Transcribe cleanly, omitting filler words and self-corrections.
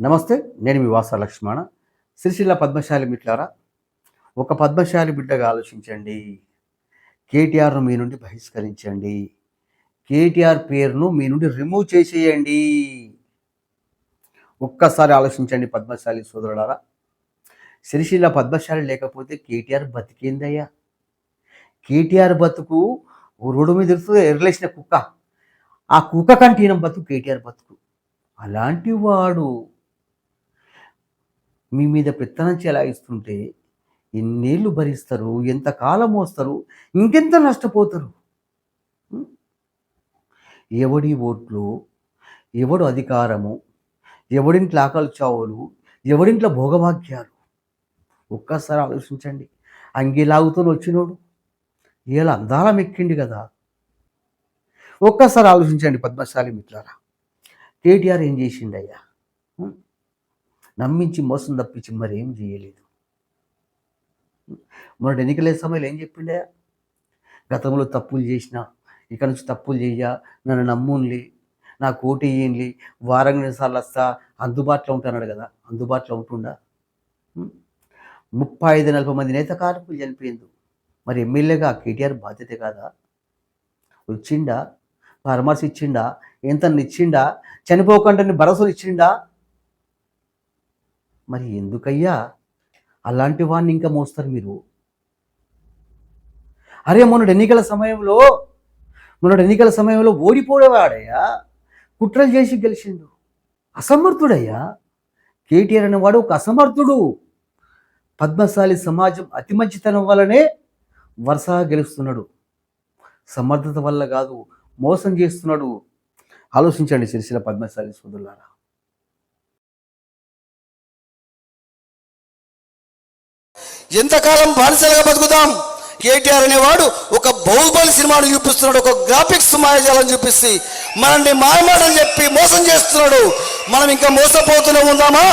నమస్తే, నేను మీ వాస లక్ష్మణ. సిరిసిల్ల పద్మశాలి మిట్లారా, ఒక పద్మశాలి బిడ్డగా ఆలోచించండి. కేటీఆర్ను మీ నుండి బహిష్కరించండి. కేటీఆర్ పేరును మీ నుండి రిమూవ్ చేసేయండి. ఒక్కసారి ఆలోచించండి పద్మశాలి సోదరులారా. సిరిసిల్ల పద్మశాలి లేకపోతే కేటీఆర్ బతికేందయ్యా? కేటీఆర్ బతుకు రోడ్డు మీద ఎరలేసిన కుక్క. ఆ కుక్క కంటే బతుకు కేటీఆర్ బతుకు. అలాంటి వాడు మీ మీద పెత్తనం చెలాయిస్తుంటే ఎన్నేళ్ళు భరిస్తారు, ఎంతకాలం మోస్తారు, ఇంకెంత నష్టపోతారు? ఎవడి ఓట్లు, ఎవడు అధికారము, ఎవడింట్లో ఆకలి చావులు, ఎవడింట్లో భోగభాగ్యాలు? ఒక్కసారి ఆలోచించండి. అంగిలాగుతో వచ్చినోడు ఇలా అందాలం ఎక్కిండి కదా. ఒక్కసారి ఆలోచించండి పద్మశాలి మిత్రులారా. కేటీఆర్ ఏం చేసిండయ్యా? నమ్మించి మోసం తప్పించి మరేం చేయలేదు. మొన్నటి ఎన్నికల సమయంలో ఏం చెప్పిండే? గతంలో తప్పులు చేసిన, ఇక నుంచి తప్పులు చేయ, నన్ను నమ్ముండి, నాకు ఓటు వేయండి, వారం 2 సార్లు వస్తా, అందుబాటులో ఉంటాన్నాడు కదా. అందుబాటులో ఉంటుండా? 35-40 మంది నేత కార్మికులు చనిపోయింది. మరి ఎమ్మెల్యేగా కేటీఆర్ బాధ్యత కాదా? వచ్చిండా? పరామర్శ ఇచ్చిండా? ఎంత ఇచ్చిండా? చనిపోకుండా భరోసాలు ఇచ్చిండా? మరి ఎందుకయ్యా అలాంటి వాడిని ఇంకా మోస్తారు మీరు? అరే మొన్నటి ఎన్నికల సమయంలో ఓడిపోయేవాడయ్యా, కుట్రలు చేసి గెలిచిండు. అసమర్థుడయ్యా కేటీఆర్ అనేవాడు, ఒక అసమర్థుడు. పద్మశాలి సమాజం అతి మంచితనం వల్లనే వరుసగా గెలుస్తున్నాడు, సమర్థత వల్ల కాదు. మోసం చేస్తున్నాడు. ఆలోచించండి సిరిసిల్ల పద్మశాలి సోదరులారా. ఎంతకాలం బానిసలుగా బతుకుతాం? కేటీఆర్ అనేవాడు ఒక బాహుబలి సినిమాను చూపిస్తున్నాడు, ఒక గ్రాఫిక్స్ మాయాజాలను చూపిస్తే మనల్ని మాయమాటలు చెప్పి మోసం చేస్తున్నాడు. మనం ఇంకా మోసపోతూనే ఉందామా?